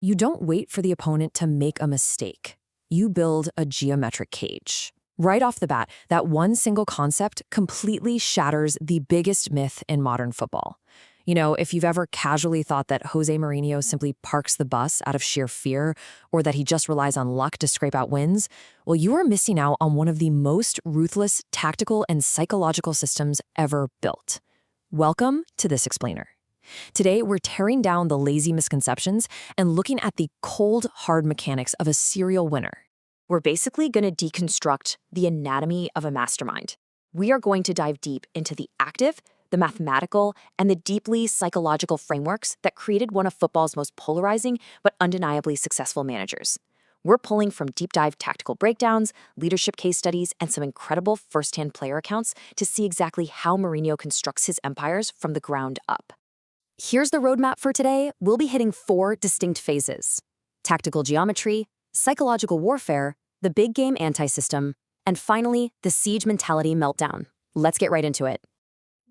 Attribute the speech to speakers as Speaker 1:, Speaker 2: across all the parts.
Speaker 1: You don't wait for the opponent to make a mistake. You build a geometric cage. Right off the bat, that one single concept completely shatters the biggest myth in modern football. You know, if you've ever casually thought that José Mourinho simply parks the bus out of sheer fear, or that he just relies on luck to scrape out wins, well, you are missing out on one of the most ruthless tactical and psychological systems ever built. Welcome to This Explainer. Today, we're tearing down the lazy misconceptions and looking at the cold, hard mechanics of a serial winner.
Speaker 2: We're basically going to deconstruct the anatomy of a mastermind. We are going to dive deep into the active, the mathematical, and the deeply psychological frameworks that created one of football's most polarizing but undeniably successful managers. We're pulling from deep dive tactical breakdowns, leadership case studies, and some incredible first-hand player accounts to see exactly how Mourinho constructs his empires from the ground up. Here's the roadmap for today. We'll be hitting 4 distinct phases: tactical geometry, psychological warfare, the big game anti-system, and finally, the siege mentality meltdown. Let's get right into it.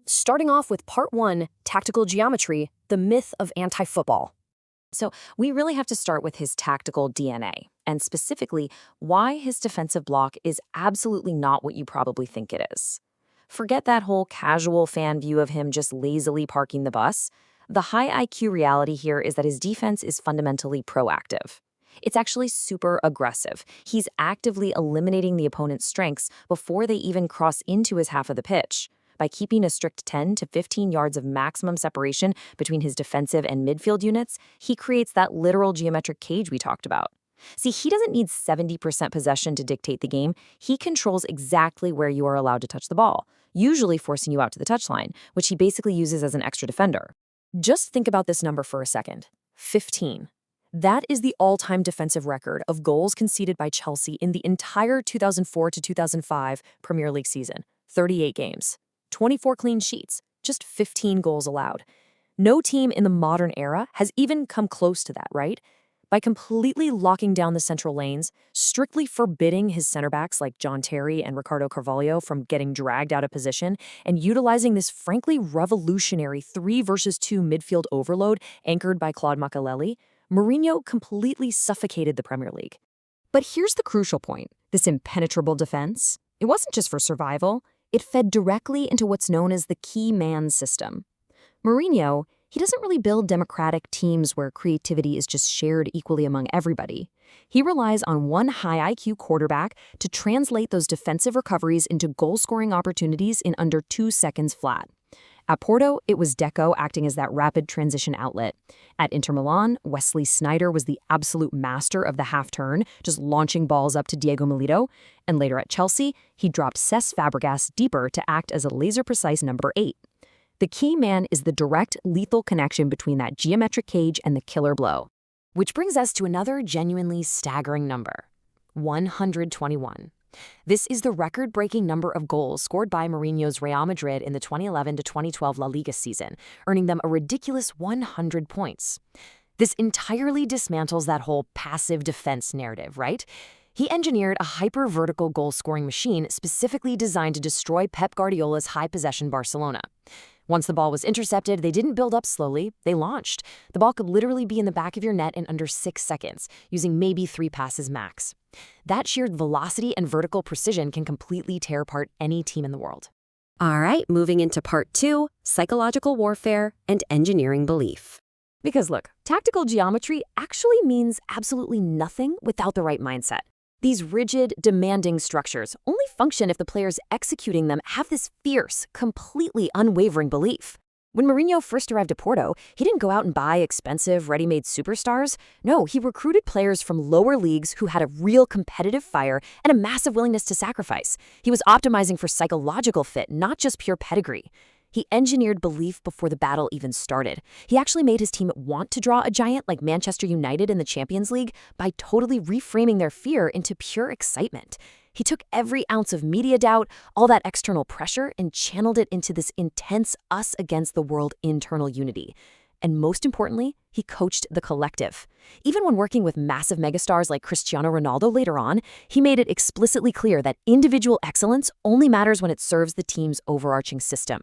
Speaker 2: Starting off with part 1, tactical geometry, the myth of anti-football. So we really have to start with his tactical DNA, and specifically why his defensive block is absolutely not what you probably think it is. Forget that whole casual fan view of him just lazily parking the bus. The high IQ reality here is that his defense is fundamentally proactive. It's actually super aggressive. He's actively eliminating the opponent's strengths before they even cross into his half of the pitch. By keeping a strict 10 to 15 yards of maximum separation between his defensive and midfield units, he creates that literal geometric cage we talked about. See, he doesn't need 70% possession to dictate the game. He controls exactly where you are allowed to touch the ball, usually forcing you out to the touchline, which he basically uses as an extra defender. Just think about this number for a second. 15. That is the all-time defensive record of goals conceded by Chelsea in the entire 2004 to 2005 Premier League season. 38 games, 24 clean sheets, just 15 goals allowed. No team in the modern era has even come close to that, right? By completely locking down the central lanes, strictly forbidding his center backs like John Terry and Ricardo Carvalho from getting dragged out of position, and utilizing this frankly revolutionary 3 versus 2 midfield overload anchored by Claude Makelele, Mourinho completely suffocated the Premier League. But here's the crucial point. This impenetrable defense, it wasn't just for survival. It fed directly into what's known as the key man system. Mourinho, he doesn't really build democratic teams where creativity is just shared equally among everybody. He relies on one high IQ quarterback to translate those defensive recoveries into goal-scoring opportunities in under 2 seconds flat. At Porto, it was Deco acting as that rapid transition outlet. At Inter Milan, Wesley Sneijder was the absolute master of the half-turn, just launching balls up to Diego Milito. And later at Chelsea, he dropped Cesc Fabregas deeper to act as a laser-precise number 8. The key man is the direct, lethal connection between that geometric cage and the killer blow. Which brings us to another genuinely staggering number: 121. This is the record-breaking number of goals scored by Mourinho's Real Madrid in the 2011 to 2012 La Liga season, earning them a ridiculous 100 points. This entirely dismantles that whole passive defense narrative, right? He engineered a hyper-vertical goal-scoring machine specifically designed to destroy Pep Guardiola's high-possession Barcelona. Once the ball was intercepted, they didn't build up slowly, they launched. The ball could literally be in the back of your net in under 6 seconds, using maybe 3 passes max. That sheer velocity and vertical precision can completely tear apart any team in the world. All right, moving into part 2, psychological warfare and engineering belief. Because look, tactical geometry actually means absolutely nothing without the right mindset. These rigid, demanding structures only function if the players executing them have this fierce, completely unwavering belief. When Mourinho first arrived at Porto, he didn't go out and buy expensive, ready-made superstars. No, he recruited players from lower leagues who had a real competitive fire and a massive willingness to sacrifice. He was optimizing for psychological fit, not just pure pedigree. He engineered belief before the battle even started. He actually made his team want to draw a giant like Manchester United in the Champions League by totally reframing their fear into pure excitement. He took every ounce of media doubt, all that external pressure, and channeled it into this intense us-against-the-world internal unity. And most importantly, he coached the collective. Even when working with massive megastars like Cristiano Ronaldo later on, he made it explicitly clear that individual excellence only matters when it serves the team's overarching system.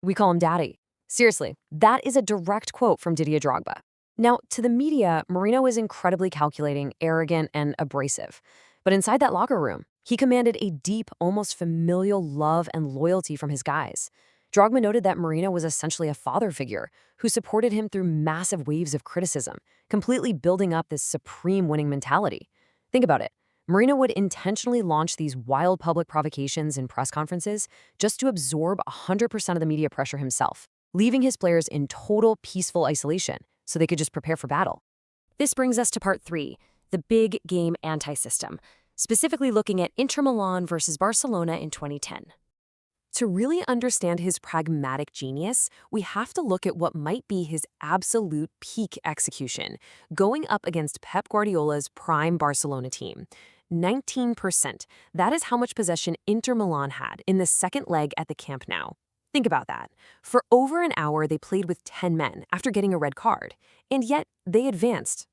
Speaker 2: We call him Daddy. Seriously, that is a direct quote from Didier Drogba.
Speaker 1: Now, to the media, Mourinho is incredibly calculating, arrogant, and abrasive. But inside that locker room, he commanded a deep, almost familial love and loyalty from his guys. Drogba noted that Mourinho was essentially a father figure who supported him through massive waves of criticism, completely building up this supreme winning mentality. Think about it. Mourinho would intentionally launch these wild public provocations in press conferences just to absorb 100% of the media pressure himself, leaving his players in total peaceful isolation so they could just prepare for battle. This brings us to part 3, the big game anti-system, specifically looking at Inter Milan versus Barcelona in 2010. To really understand his pragmatic genius, we have to look at what might be his absolute peak execution, going up against Pep Guardiola's prime Barcelona team. 19%. That is how much possession Inter Milan had in the second leg at the Camp Nou. Think about that. For over an hour, they played with 10 men after getting a red card, and yet they advanced.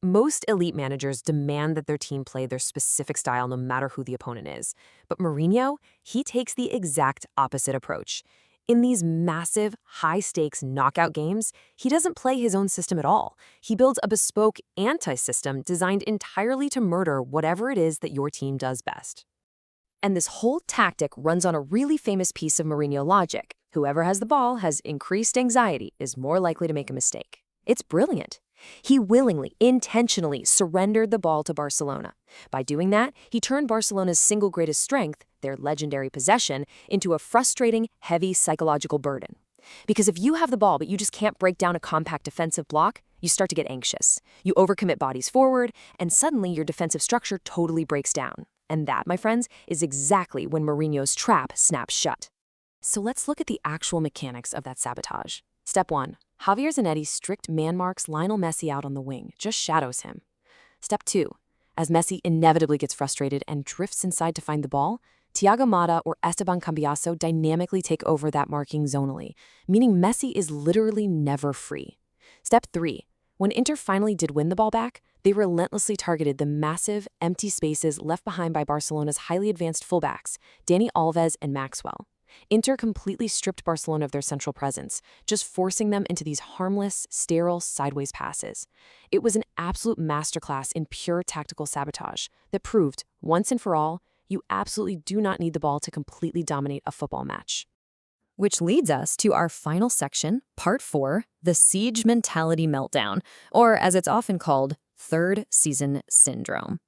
Speaker 1: Most elite managers demand that their team play their specific style no matter who the opponent is. But Mourinho, he takes the exact opposite approach. In these massive, high-stakes knockout games, he doesn't play his own system at all. He builds a bespoke anti-system designed entirely to murder whatever it is that your team does best. And this whole tactic runs on a really famous piece of Mourinho logic. Whoever has the ball has increased anxiety, is more likely to make a mistake. It's brilliant. He willingly, intentionally surrendered the ball to Barcelona. By doing that, he turned Barcelona's single greatest strength, their legendary possession, into a frustrating, heavy psychological burden. Because if you have the ball but you just can't break down a compact defensive block, you start to get anxious. You overcommit bodies forward, and suddenly your defensive structure totally breaks down. And that, my friends, is exactly when Mourinho's trap snaps shut. So let's look at the actual mechanics of that sabotage. Step 1. Javier Zanetti's strict man marks Lionel Messi out on the wing, just shadows him. Step 2. As Messi inevitably gets frustrated and drifts inside to find the ball, Thiago Motta or Esteban Cambiasso dynamically take over that marking zonally, meaning Messi is literally never free. Step 3. When Inter finally did win the ball back, they relentlessly targeted the massive, empty spaces left behind by Barcelona's highly advanced fullbacks, Dani Alves and Maxwell. Inter completely stripped Barcelona of their central presence, just forcing them into these harmless, sterile, sideways passes. It was an absolute masterclass in pure tactical sabotage that proved, once and for all, you absolutely do not need the ball to completely dominate a football match. Which leads us to our final section, part 4, the siege mentality meltdown, or as it's often called, third season syndrome.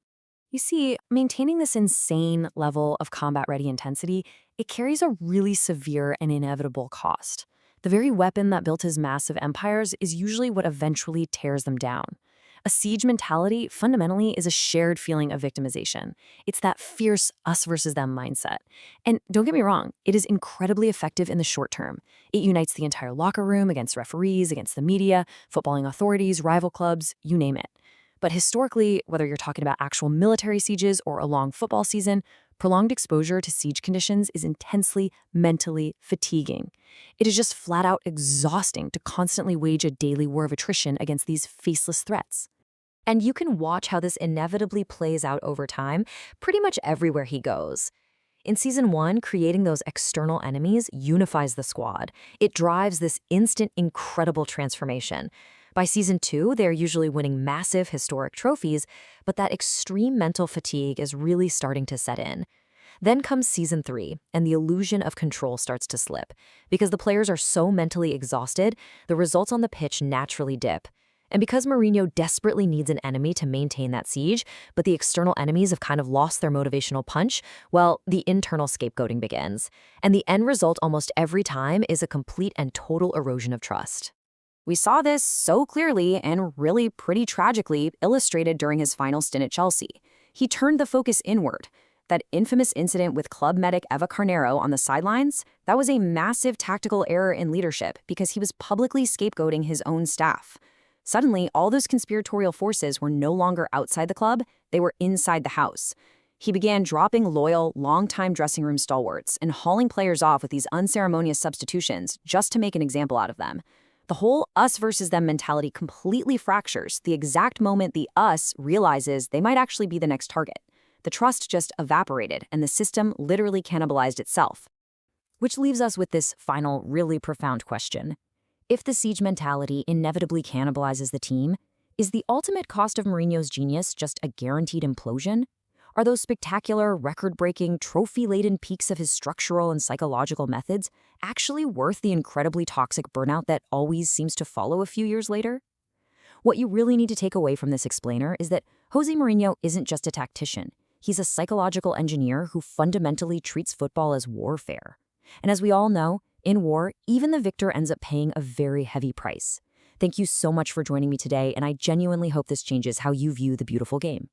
Speaker 1: You see, maintaining this insane level of combat-ready intensity, it carries a really severe and inevitable cost. The very weapon that built his massive empires is usually what eventually tears them down. A siege mentality, fundamentally, is a shared feeling of victimization. It's that fierce us versus them mindset. And don't get me wrong, it is incredibly effective in the short term. It unites the entire locker room against referees, against the media, footballing authorities, rival clubs, you name it. But historically, whether you're talking about actual military sieges or a long football season, prolonged exposure to siege conditions is intensely mentally fatiguing. It is just flat out exhausting to constantly wage a daily war of attrition against these faceless threats. And you can watch how this inevitably plays out over time, pretty much everywhere he goes. In Season 1, creating those external enemies unifies the squad. It drives this instant, incredible transformation. By Season 2, they're usually winning massive historic trophies, but that extreme mental fatigue is really starting to set in. Then comes Season 3, and the illusion of control starts to slip. Because the players are so mentally exhausted, the results on the pitch naturally dip. And because Mourinho desperately needs an enemy to maintain that siege, but the external enemies have kind of lost their motivational punch, well, the internal scapegoating begins. And the end result almost every time is a complete and total erosion of trust. We saw this so clearly and really pretty tragically illustrated during his final stint at Chelsea. He turned the focus inward. That infamous incident with club medic Eva Carneiro on the sidelines, that was a massive tactical error in leadership because he was publicly scapegoating his own staff. Suddenly, all those conspiratorial forces were no longer outside the club, they were inside the house. He began dropping loyal, long-time dressing room stalwarts and hauling players off with these unceremonious substitutions just to make an example out of them. The whole us versus them mentality completely fractures the exact moment the us realizes they might actually be the next target. The trust just evaporated, and the system literally cannibalized itself. Which leaves us with this final, really profound question.
Speaker 2: If the siege mentality inevitably cannibalizes the team, is the ultimate cost of Mourinho's genius just a guaranteed implosion? Are those spectacular, record-breaking, trophy-laden peaks of his structural and psychological methods actually worth the incredibly toxic burnout that always seems to follow a few years later? What you really need to take away from this explainer is that José Mourinho isn't just a tactician. He's a psychological engineer who fundamentally treats football as warfare. And as we all know, in war, even the victor ends up paying a very heavy price. Thank you so much for joining me today, and I genuinely hope this changes how you view the beautiful game.